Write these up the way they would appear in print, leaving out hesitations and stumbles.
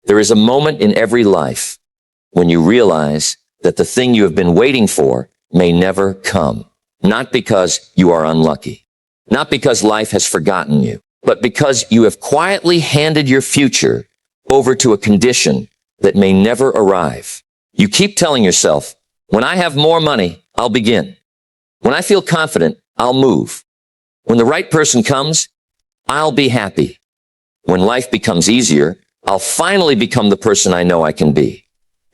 There is a moment in every life when you realize that the thing you have been waiting for may never come. Not because you are unlucky, not because life has forgotten you, but because you have quietly handed your future over to a condition that may never arrive. You keep telling yourself, when I have more money, I'll begin. When I feel confident, I'll move. When the right person comes, I'll be happy. When life becomes easier, I'll finally become the person I know I can be.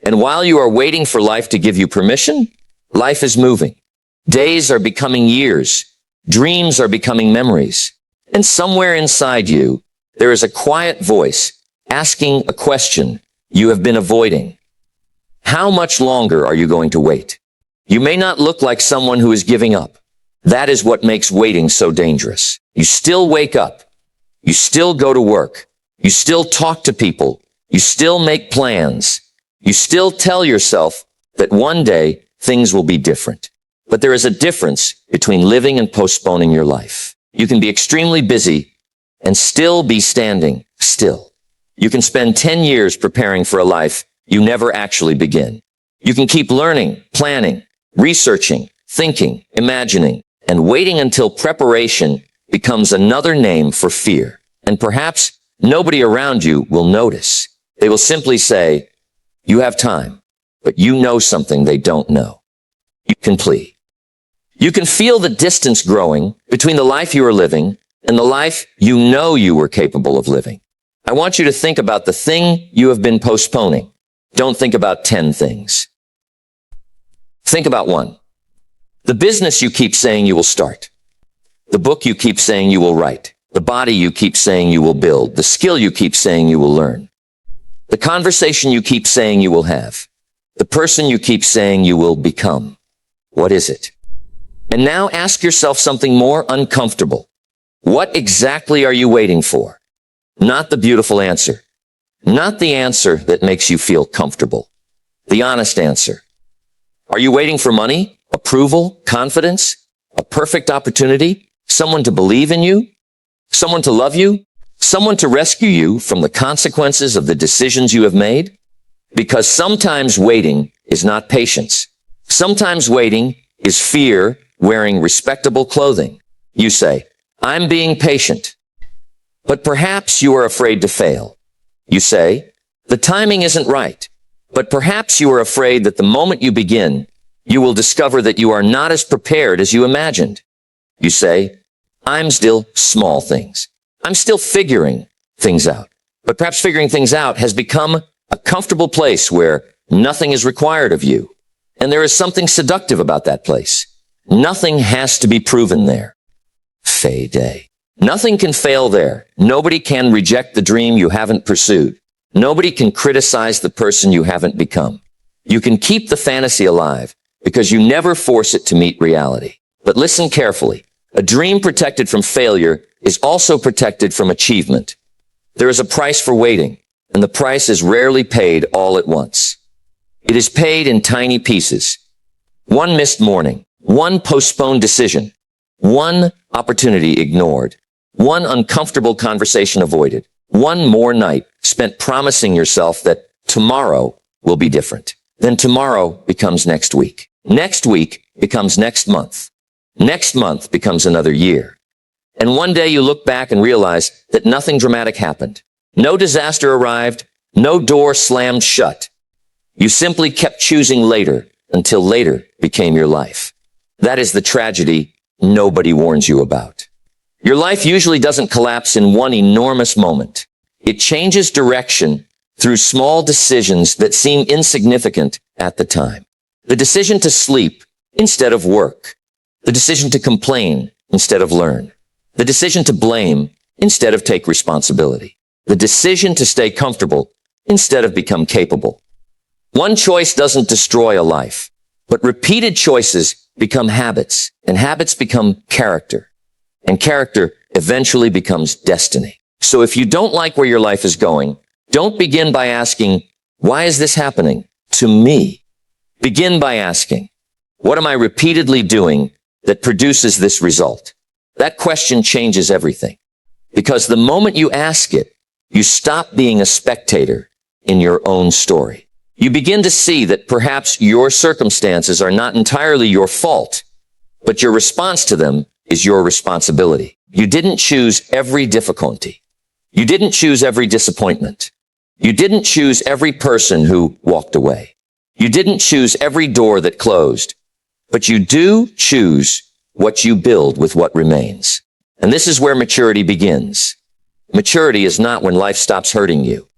And while you are waiting for life to give you permission, life is moving. Days are becoming years. Dreams are becoming memories. And somewhere inside you, there is a quiet voice asking a question you have been avoiding. How much longer are you going to wait? You may not look like someone who is giving up. That is what makes waiting so dangerous. You still wake up. You still go to work. You still talk to people. You still make plans. You still tell yourself that one day things will be different. But there is a difference between living and postponing your life. You can be extremely busy and still be standing still. You can spend 10 years preparing for a life you never actually begin. You can keep learning, planning, researching, thinking, imagining, and waiting until preparation becomes another name for fear. And perhaps nobody around you will notice. They will simply say, you have time, but you know something they don't know. You can plead. You can feel the distance growing between the life you are living and the life you know you were capable of living. I want you to think about the thing you have been postponing. Don't think about 10 things. Think about one. The business you keep saying you will start. The book you keep saying you will write. The body you keep saying you will build. The skill you keep saying you will learn. The conversation you keep saying you will have. The person you keep saying you will become. What is it? And now ask yourself something more uncomfortable. What exactly are you waiting for? Not the beautiful answer. Not the answer that makes you feel comfortable. The honest answer. Are you waiting for money, approval, confidence, a perfect opportunity, someone to believe in you, someone to love you, someone to rescue you from the consequences of the decisions you have made? Because sometimes waiting is not patience. Sometimes waiting is fear wearing respectable clothing. You say, I'm being patient. But perhaps you are afraid to fail. You say, the timing isn't right. But perhaps you are afraid that the moment you begin, you will discover that you are not as prepared as you imagined. You say, I'm still small things. I'm still figuring things out. But perhaps figuring things out has become a comfortable place where nothing is required of you. And there is something seductive about that place. Nothing has to be proven there. Day. Nothing can fail there. Nobody can reject the dream you haven't pursued. Nobody can criticize the person you haven't become. You can keep the fantasy alive because you never force it to meet reality. But listen carefully. A dream protected from failure is also protected from achievement. There is a price for waiting, and the price is rarely paid all at once. It is paid in tiny pieces. One missed morning, one postponed decision, one opportunity ignored, one uncomfortable conversation avoided, one more night spent promising yourself that tomorrow will be different. Then tomorrow becomes next week. Next week becomes next month. Next month becomes another year. And one day you look back and realize that nothing dramatic happened. No disaster arrived. No door slammed shut. You simply kept choosing later until later became your life. That is the tragedy nobody warns you about. Your life usually doesn't collapse in one enormous moment. It changes direction through small decisions that seem insignificant at the time. The decision to sleep instead of work. The decision to complain instead of learn. The decision to blame instead of take responsibility. The decision to stay comfortable instead of become capable. One choice doesn't destroy a life, but repeated choices become habits, and habits become character, and character eventually becomes destiny. So if you don't like where your life is going, don't begin by asking, why is this happening to me? Begin by asking, what am I repeatedly doing that produces this result? That question changes everything. Because the moment you ask it, you stop being a spectator in your own story. You begin to see that perhaps your circumstances are not entirely your fault, but your response to them is your responsibility. You didn't choose every difficulty. You didn't choose every disappointment. You didn't choose every person who walked away. You didn't choose every door that closed, but you do choose what you build with what remains. And this is where maturity begins. Maturity is not when life stops hurting you.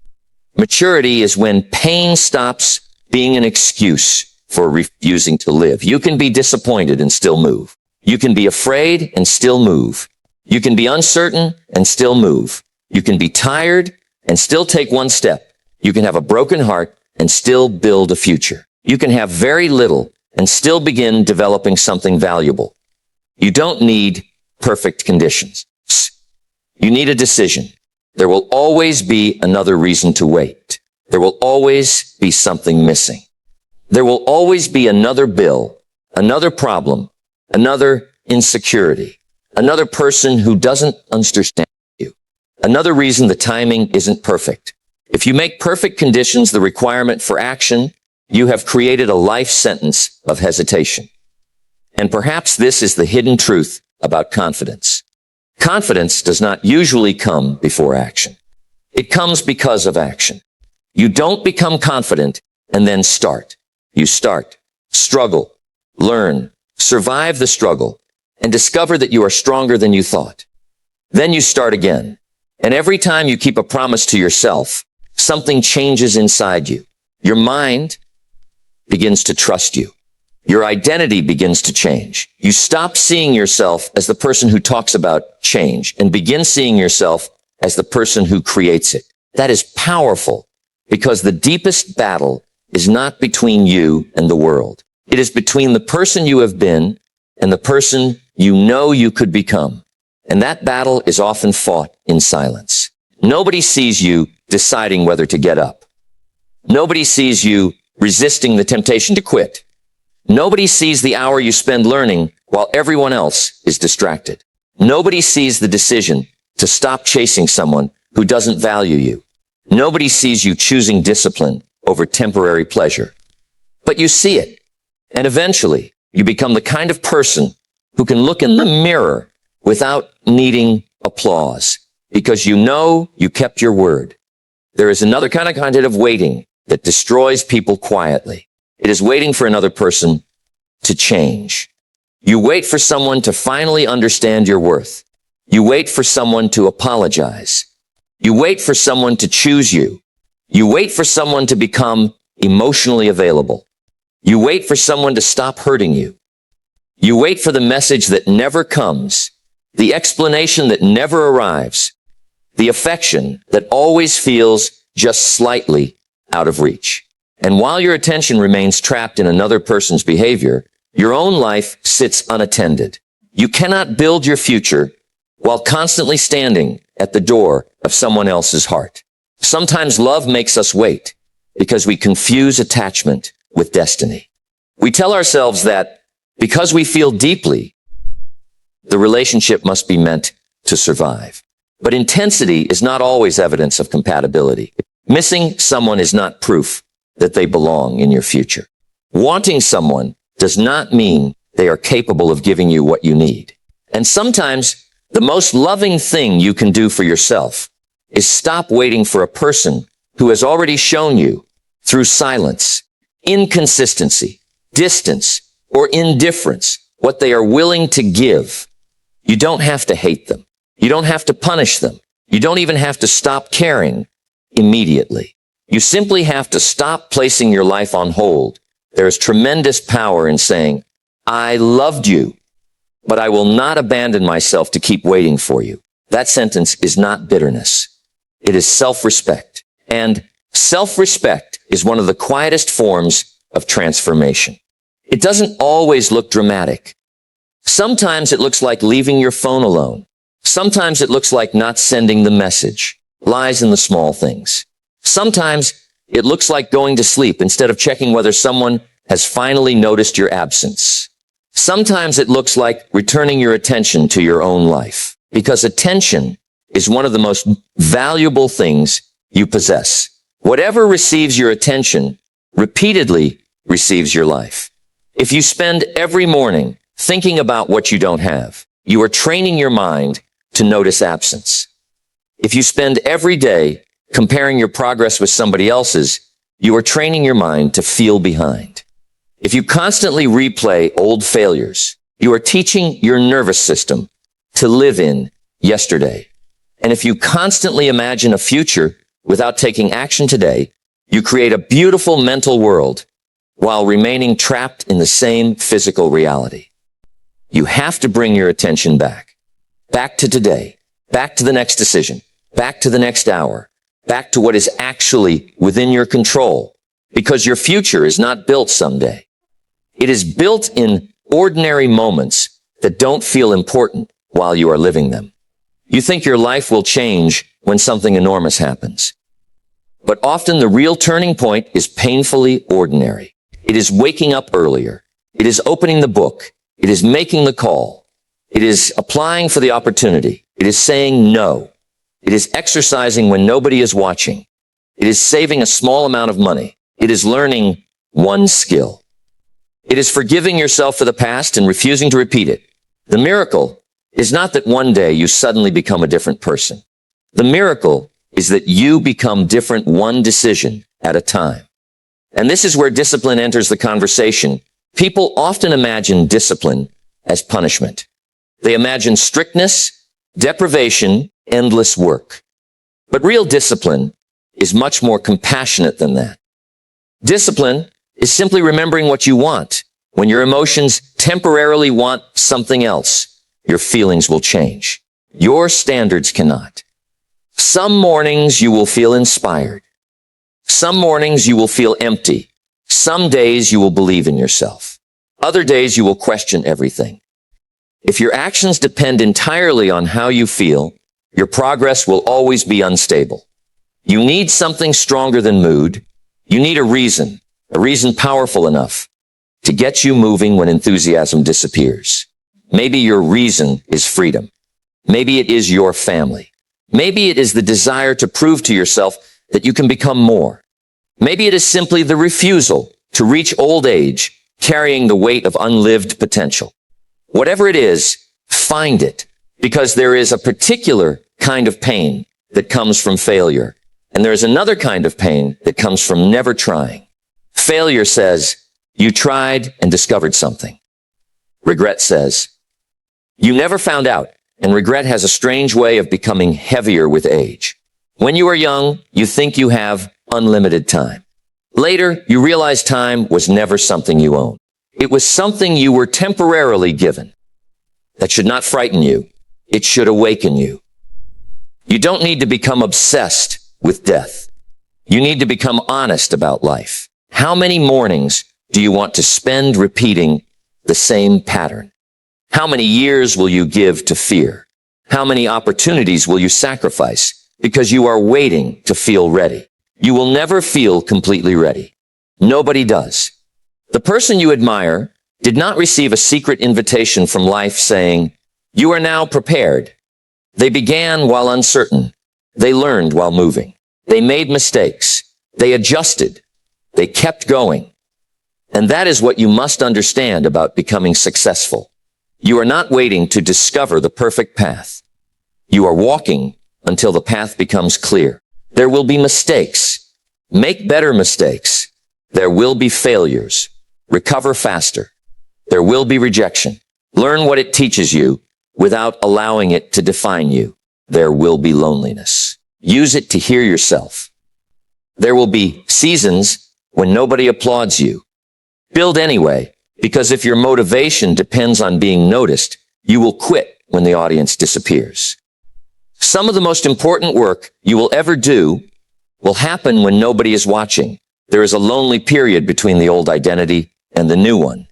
Maturity is when pain stops being an excuse for refusing to live. You can be disappointed and still move. You can be afraid and still move. You can be uncertain and still move. You can be tired and still take one step. You can have a broken heart and still build a future. You can have very little and still begin developing something valuable. You don't need perfect conditions. You need a decision. There will always be another reason to wait. There will always be something missing. There will always be another bill, another problem, another insecurity, another person who doesn't understand you, another reason the timing isn't perfect. If you make perfect conditions the requirement for action, you have created a life sentence of hesitation. And perhaps this is the hidden truth about confidence. Confidence does not usually come before action. It comes because of action. You don't become confident and then start. You start, struggle, learn, survive the struggle, and discover that you are stronger than you thought. Then you start again. And every time you keep a promise to yourself, something changes inside you. Your mind begins to trust you. Your identity begins to change. You stop seeing yourself as the person who talks about change and begin seeing yourself as the person who creates it. That is powerful because the deepest battle is not between you and the world. It is between the person you have been and the person you know you could become. And that battle is often fought in silence. Nobody sees you deciding whether to get up. Nobody sees you resisting the temptation to quit. Nobody sees the hour you spend learning while everyone else is distracted. Nobody sees the decision to stop chasing someone who doesn't value you. Nobody sees you choosing discipline over temporary pleasure. But you see it. And eventually, you become the kind of person who can look in the mirror without needing applause because you know you kept your word. There is another kind of waiting that destroys people quietly. It is waiting for another person to change. You wait for someone to finally understand your worth. You wait for someone to apologize. You wait for someone to choose you. You wait for someone to become emotionally available. You wait for someone to stop hurting you. You wait for the message that never comes, the explanation that never arrives, the affection that always feels just slightly out of reach. And while your attention remains trapped in another person's behavior, your own life sits unattended. You cannot build your future while constantly standing at the door of someone else's heart. Sometimes love makes us wait because we confuse attachment with destiny. We tell ourselves that because we feel deeply, the relationship must be meant to survive. But intensity is not always evidence of compatibility. Missing someone is not proof that they belong in your future. Wanting someone does not mean they are capable of giving you what you need. And sometimes the most loving thing you can do for yourself is stop waiting for a person who has already shown you through silence, inconsistency, distance, or indifference what they are willing to give. You don't have to hate them. You don't have to punish them. You don't even have to stop caring immediately. You simply have to stop placing your life on hold. There is tremendous power in saying, I loved you, but I will not abandon myself to keep waiting for you. That sentence is not bitterness. It is self-respect. And self-respect is one of the quietest forms of transformation. It doesn't always look dramatic. Sometimes it looks like leaving your phone alone. Sometimes it looks like not sending the message. Lies in the small things. Sometimes it looks like going to sleep instead of checking whether someone has finally noticed your absence. Sometimes it looks like returning your attention to your own life, because attention is one of the most valuable things you possess. Whatever receives your attention repeatedly receives your life. If you spend every morning thinking about what you don't have, you are training your mind to notice absence. If you spend every day comparing your progress with somebody else's, you are training your mind to feel behind. If you constantly replay old failures, you are teaching your nervous system to live in yesterday. And if you constantly imagine a future without taking action today, you create a beautiful mental world while remaining trapped in the same physical reality. You have to bring your attention back to today, back to the next decision, back to the next hour, back to what is actually within your control, because your future is not built someday. It is built in ordinary moments that don't feel important while you are living them. You think your life will change when something enormous happens. But often the real turning point is painfully ordinary. It is waking up earlier. It is opening the book. It is making the call. It is applying for the opportunity. It is saying no. It is exercising when nobody is watching. It is saving a small amount of money. It is learning one skill. It is forgiving yourself for the past and refusing to repeat it. The miracle is not that one day you suddenly become a different person. The miracle is that you become different one decision at a time. And this is where discipline enters the conversation. People often imagine discipline as punishment. They imagine strictness, deprivation, endless work. But real discipline is much more compassionate than that. Discipline is simply remembering what you want. When your emotions temporarily want something else, your feelings will change. Your standards cannot. Some mornings you will feel inspired. Some mornings you will feel empty. Some days you will believe in yourself. Other days you will question everything. If your actions depend entirely on how you feel, your progress will always be unstable. You need something stronger than mood. You need a reason powerful enough to get you moving when enthusiasm disappears. Maybe your reason is freedom. Maybe it is your family. Maybe it is the desire to prove to yourself that you can become more. Maybe it is simply the refusal to reach old age, carrying the weight of unlived potential. Whatever it is, find it, because there is a particular kind of pain that comes from failure, and there is another kind of pain that comes from never trying. Failure says, you tried and discovered something. Regret says, you never found out, and regret has a strange way of becoming heavier with age. When you are young, you think you have unlimited time. Later, you realize time was never something you owned. It was something you were temporarily given. That should not frighten you. It should awaken you. You don't need to become obsessed with death. You need to become honest about life. How many mornings do you want to spend repeating the same pattern? How many years will you give to fear? How many opportunities will you sacrifice because you are waiting to feel ready? You will never feel completely ready. Nobody does. The person you admire did not receive a secret invitation from life saying, you are now prepared. They began while uncertain. They learned while moving. They made mistakes. They adjusted. They kept going. And that is what you must understand about becoming successful. You are not waiting to discover the perfect path. You are walking until the path becomes clear. There will be mistakes. Make better mistakes. There will be failures. Recover faster. There will be rejection. Learn what it teaches you without allowing it to define you. There will be loneliness. Use it to hear yourself. There will be seasons when nobody applauds you. Build anyway, because if your motivation depends on being noticed, you will quit when the audience disappears. Some of the most important work you will ever do will happen when nobody is watching. There is a lonely period between the old identity and the new one.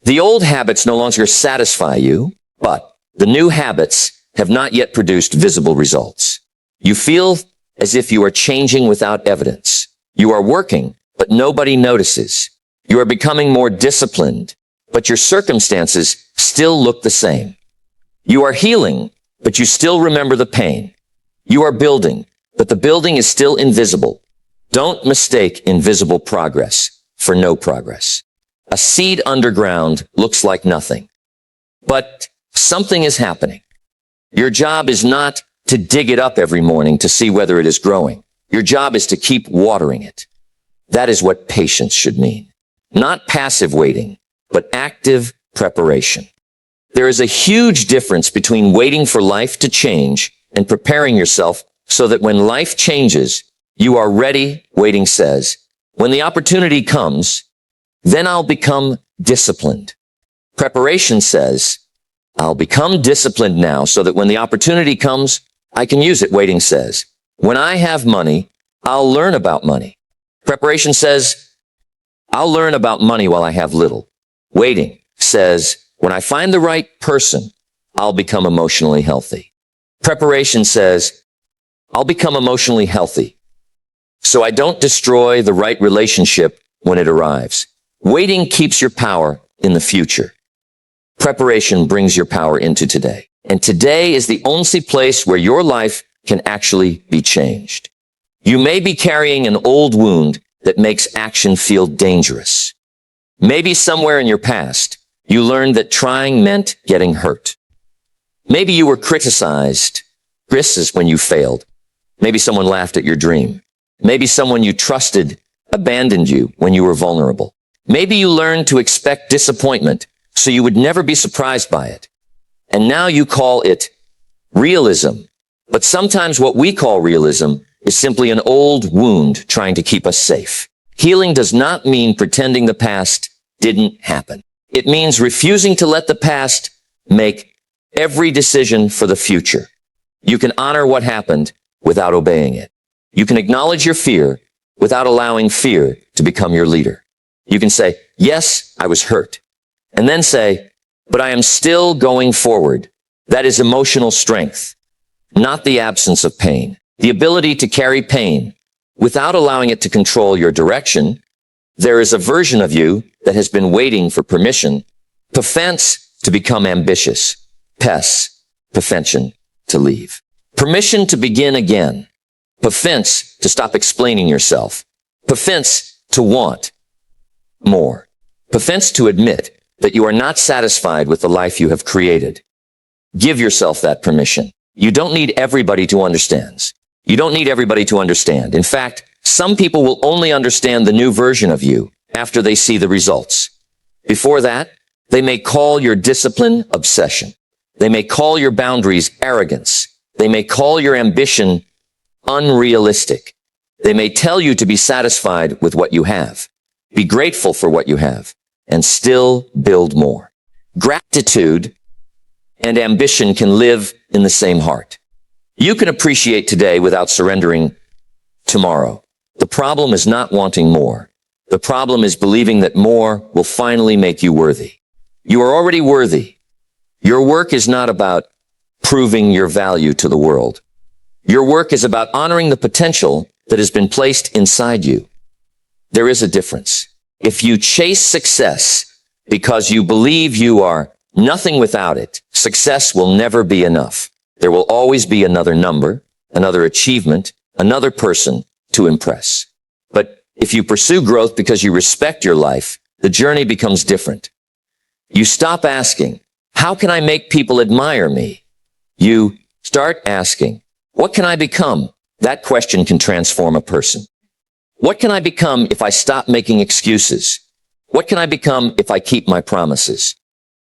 The old habits no longer satisfy you, but the new habits have not yet produced visible results. You feel as if you are changing without evidence. You are working, but nobody notices. You are becoming more disciplined, but your circumstances still look the same. You are healing, but you still remember the pain. You are building, but the building is still invisible. Don't mistake invisible progress for no progress. A seed underground looks like nothing, but something is happening. Your job is not to dig it up every morning to see whether it is growing. Your job is to keep watering it. That is what patience should mean. Not passive waiting, but active preparation. There is a huge difference between waiting for life to change and preparing yourself so that when life changes, you are ready. Waiting says, when the opportunity comes, then I'll become disciplined. Preparation says, I'll become disciplined now so that when the opportunity comes, I can use it. Waiting says, when I have money, I'll learn about money. Preparation says, I'll learn about money while I have little. Waiting says, when I find the right person, I'll become emotionally healthy. Preparation says, I'll become emotionally healthy so I don't destroy the right relationship when it arrives. Waiting keeps your power in the future. Preparation brings your power into today. And today is the only place where your life can actually be changed. You may be carrying an old wound that makes action feel dangerous. Maybe somewhere in your past, you learned that trying meant getting hurt. Maybe you were criticized. This is when you failed. Maybe someone laughed at your dream. Maybe someone you trusted abandoned you when you were vulnerable. Maybe you learned to expect disappointment so you would never be surprised by it. And now you call it realism. But sometimes what we call realism is simply an old wound trying to keep us safe. Healing does not mean pretending the past didn't happen. It means refusing to let the past make every decision for the future. You can honor what happened without obeying it. You can acknowledge your fear without allowing fear to become your leader. You can say, yes, I was hurt. And then say, but I am still going forward. That is emotional strength, not the absence of pain. The ability to carry pain without allowing it to control your direction. There is a version of you that has been waiting for permission, offense to become ambitious, perfection to leave, permission to begin again, offense to stop explaining yourself, offense to want more, offense to admit that you are not satisfied with the life you have created. Give yourself that permission. You don't need everybody to understand. You don't need everybody to understand. In fact, some people will only understand the new version of you after they see the results. Before that, they may call your discipline obsession. They may call your boundaries arrogance. They may call your ambition unrealistic. They may tell you to be satisfied with what you have, be grateful for what you have, and still build more. Gratitude and ambition can live in the same heart. You can appreciate today without surrendering tomorrow. The problem is not wanting more. The problem is believing that more will finally make you worthy. You are already worthy. Your work is not about proving your value to the world. Your work is about honoring the potential that has been placed inside you. There is a difference. If you chase success because you believe you are nothing without it, success will never be enough. There will always be another number, another achievement, another person to impress. But if you pursue growth because you respect your life, the journey becomes different. You stop asking, how can I make people admire me? You start asking, what can I become? That question can transform a person. What can I become if I stop making excuses? What can I become if I keep my promises?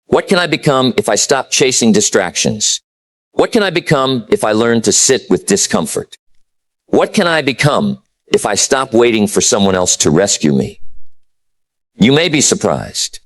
What can I become if I stop chasing distractions? What can I become if I learn to sit with discomfort? What can I become if I stop waiting for someone else to rescue me? You may be surprised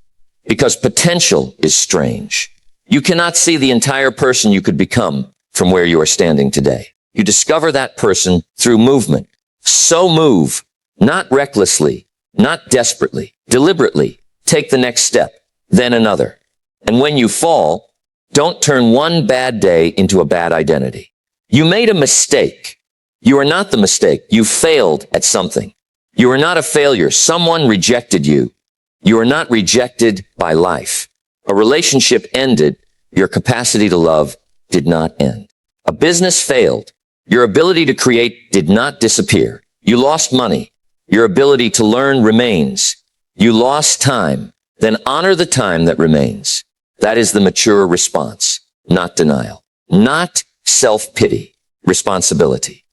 because potential is strange. You cannot see the entire person you could become from where you are standing today. You discover that person through movement. So move, not recklessly, not desperately, deliberately. Take the next step, then another. And when you fall, don't turn one bad day into a bad identity. You made a mistake. You are not the mistake. You failed at something. You are not a failure. Someone rejected you. You are not rejected by life. A relationship ended. Your capacity to love did not end. A business failed. Your ability to create did not disappear. You lost money. Your ability to learn remains. You lost time. Then honor the time that remains. That is the mature response, not denial, not self-pity, responsibility.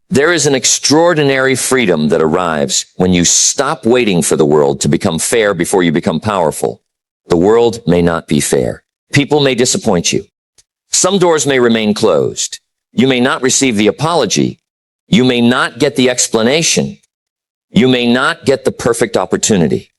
There is an extraordinary freedom that arrives when you stop waiting for the world to become fair before you become powerful. The world may not be fair. People may disappoint you. Some doors may remain closed. You may not receive the apology. You may not get the explanation. You may not get the perfect opportunity.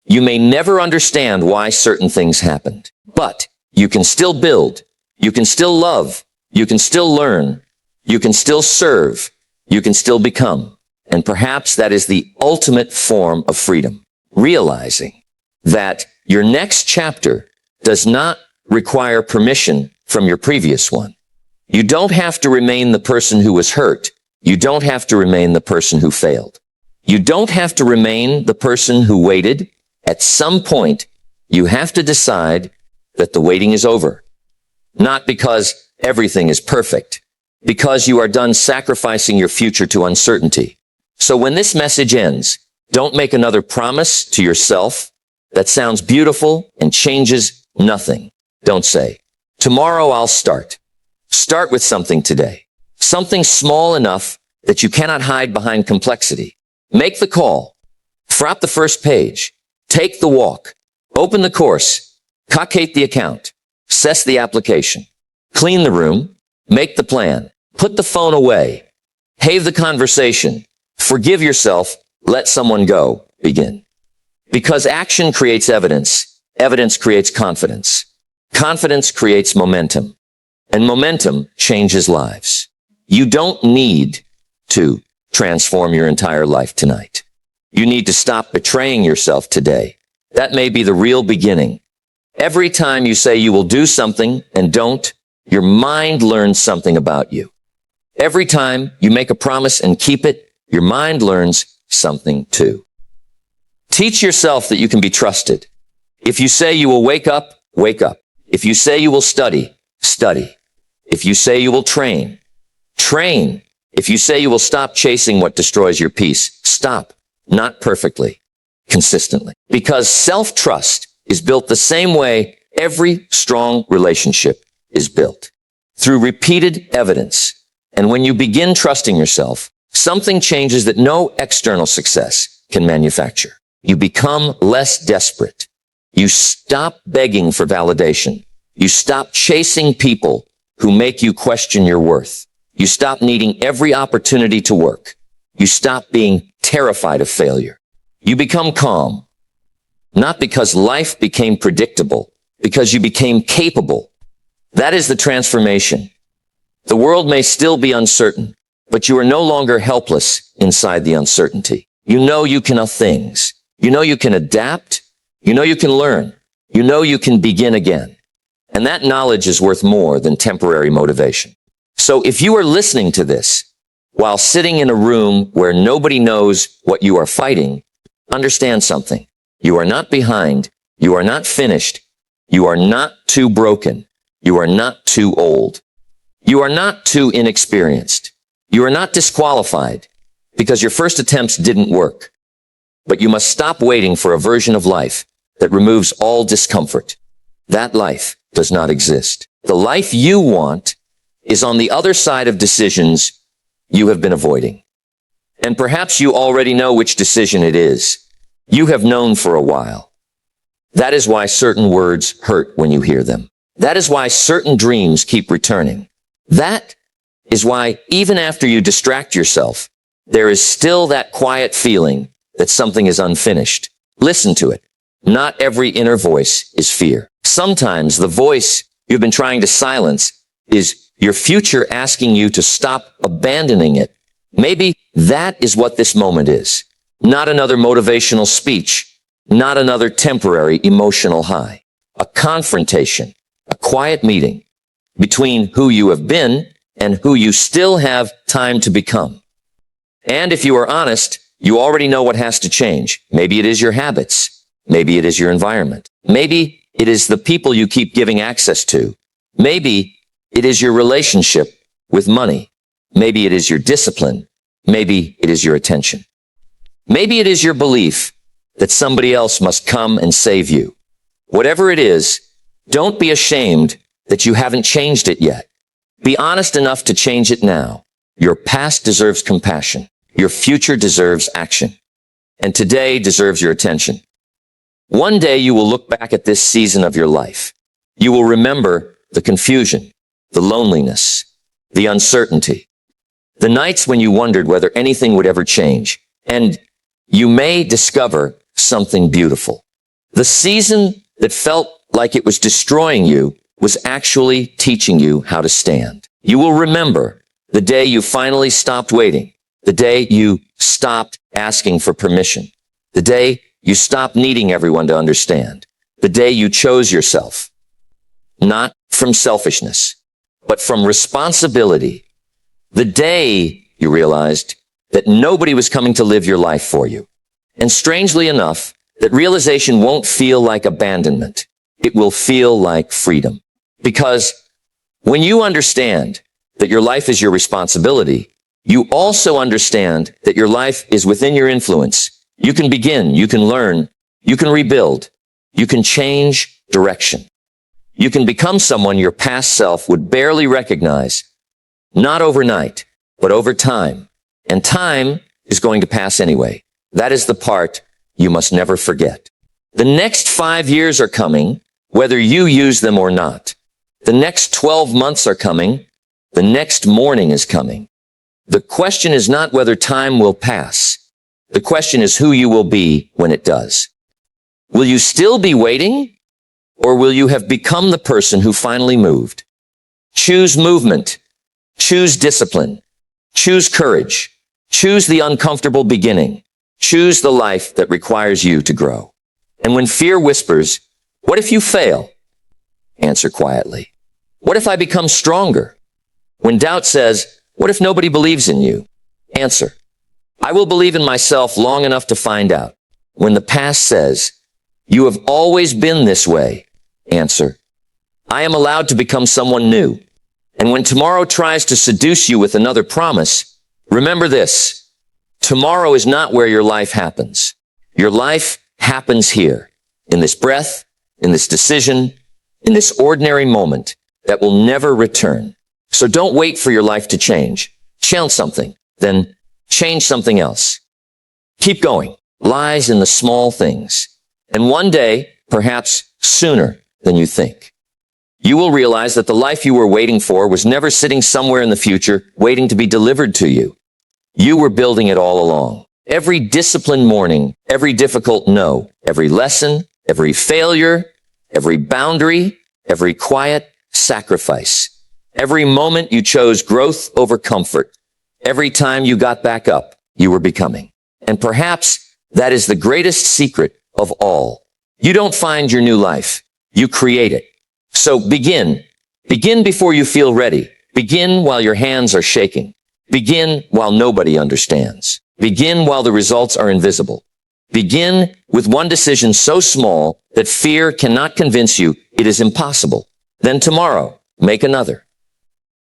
You may never understand why certain things happened. But you can still build. You can still love. You can still learn. You can still serve. You can still become. And perhaps that is the ultimate form of freedom. Realizing that your next chapter does not require permission from your previous one. You don't have to remain the person who was hurt. You don't have to remain the person who failed. You don't have to remain the person who waited. At some point, you have to decide that the waiting is over. Not because everything is perfect, because you are done sacrificing your future to uncertainty. So when this message ends, don't make another promise to yourself that sounds beautiful and changes nothing. Don't say, tomorrow I'll start. Start with something today. Something small enough that you cannot hide behind complexity. Make the call. Frop the first page. Take the walk. Open the course. Concate the account. Assess the application. Clean the room. Make the plan. Put the phone away. Have the conversation. Forgive yourself. Let someone go. Begin. Because action creates evidence. Evidence creates confidence. Confidence creates momentum. And momentum changes lives. You don't need to transform your entire life tonight. You need to stop betraying yourself today. That may be the real beginning. Every time you say you will do something and don't, your mind learns something about you. Every time you make a promise and keep it, your mind learns something too. Teach yourself that you can be trusted. If you say you will wake up, wake up. If you say you will study, study. If you say you will train, train. If you say you will stop chasing what destroys your peace, stop. Not perfectly, consistently. Because self-trust is built the same way every strong relationship is built. Through repeated evidence. And when you begin trusting yourself, something changes that no external success can manufacture. You become less desperate. You stop begging for validation. You stop chasing people who make you question your worth. You stop needing every opportunity to work. You stop being terrified of failure. You become calm. Not because life became predictable, because you became capable. That is the transformation. The world may still be uncertain, but you are no longer helpless inside the uncertainty. You know you can things. You know you can adapt. You know you can learn. You know you can begin again. And that knowledge is worth more than temporary motivation. So if you are listening to this while sitting in a room where nobody knows what you are fighting, understand something. You are not behind. You are not finished. You are not too broken. You are not too old. You are not too inexperienced. You are not disqualified because your first attempts didn't work. But you must stop waiting for a version of life that removes all discomfort. That life does not exist. The life you want is on the other side of decisions you have been avoiding. And perhaps you already know which decision it is. You have known for a while. That is why certain words hurt when you hear them. That is why certain dreams keep returning. That is why even after you distract yourself, there is still that quiet feeling that something is unfinished. Listen to it. Not every inner voice is fear. Sometimes the voice you've been trying to silence is your future asking you to stop abandoning it. Maybe that is what this moment is. Not another motivational speech. Not another temporary emotional high. A confrontation. A quiet meeting between who you have been and who you still have time to become. And if you are honest, you already know what has to change. Maybe it is your habits. Maybe it is your environment. Maybe it is the people you keep giving access to. Maybe it is your relationship with money. Maybe it is your discipline. Maybe it is your attention. Maybe it is your belief that somebody else must come and save you. Whatever it is, don't be ashamed that you haven't changed it yet. Be honest enough to change it now. Your past deserves compassion. Your future deserves action. And today deserves your attention. One day you will look back at this season of your life. You will remember the confusion, the loneliness, the uncertainty, the nights when you wondered whether anything would ever change. And you may discover something beautiful. The season that felt like it was destroying you was actually teaching you how to stand. You will remember the day you finally stopped waiting, the day you stopped asking for permission, the day you stopped needing everyone to understand, the day you chose yourself, not from selfishness, but from responsibility, the day you realized that nobody was coming to live your life for you. And strangely enough, that realization won't feel like abandonment. It will feel like freedom. Because when you understand that your life is your responsibility, you also understand that your life is within your influence. You can begin, you can learn, you can rebuild, you can change direction. You can become someone your past self would barely recognize, not overnight, but over time. And time is going to pass anyway. That is the part you must never forget. The next 5 years are coming, whether you use them or not. The next 12 months are coming. The next morning is coming. The question is not whether time will pass. The question is who you will be when it does. Will you still be waiting? Or will you have become the person who finally moved? Choose movement. Choose discipline. Choose courage. Choose the uncomfortable beginning. Choose the life that requires you to grow. And when fear whispers, what if you fail? Answer quietly. What if I become stronger? When doubt says, what if nobody believes in you? Answer. I will believe in myself long enough to find out. When the past says, you have always been this way. Answer. I am allowed to become someone new. And when tomorrow tries to seduce you with another promise, remember this. Tomorrow is not where your life happens. Your life happens here, in this breath, in this decision, in this ordinary moment that will never return. So don't wait for your life to change. Change something, then change something else. Keep going. Lies in the small things. And one day, perhaps sooner than you think, you will realize that the life you were waiting for was never sitting somewhere in the future waiting to be delivered to you. You were building it all along. Every disciplined morning, every difficult no, every lesson, every failure, every boundary, every quiet sacrifice, every moment you chose growth over comfort, every time you got back up, you were becoming. And perhaps that is the greatest secret of all. You don't find your new life. You create it. So begin. Begin before you feel ready. Begin while your hands are shaking. Begin while nobody understands. Begin while the results are invisible. Begin with one decision so small that fear cannot convince you it is impossible. Then tomorrow, make another.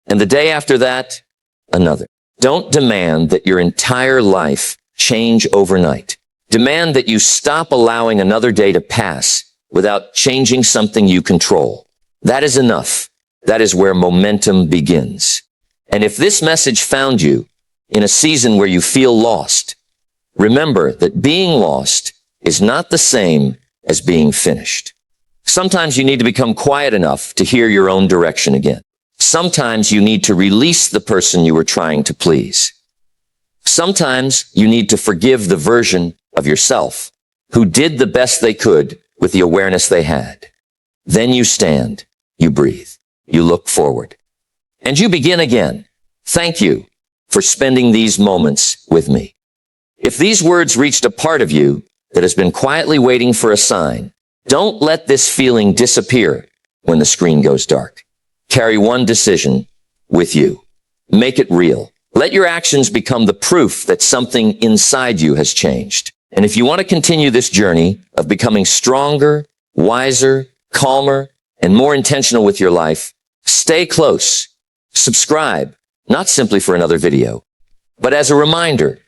And the day after that, another. Don't demand that your entire life change overnight. Demand that you stop allowing another day to pass without changing something you control. That is enough. That is where momentum begins. And if this message found you in a season where you feel lost, remember that being lost is not the same as being finished. Sometimes you need to become quiet enough to hear your own direction again. Sometimes you need to release the person you were trying to please. Sometimes you need to forgive the version of yourself who did the best they could with the awareness they had. Then you stand, you breathe, you look forward, and you begin again. Thank you for spending these moments with me. If these words reached a part of you that has been quietly waiting for a sign, don't let this feeling disappear when the screen goes dark. Carry one decision with you. Make it real. Let your actions become the proof that something inside you has changed. And if you want to continue this journey of becoming stronger, wiser, calmer, and more intentional with your life, stay close. Subscribe, not simply for another video, but as a reminder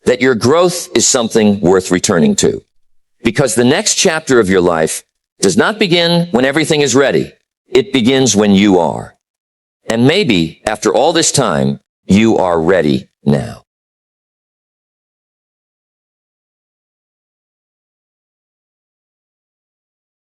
that your growth is something worth returning to. Because the next chapter of your life does not begin when everything is ready. It begins when you are. And maybe, after all this time, you are ready now.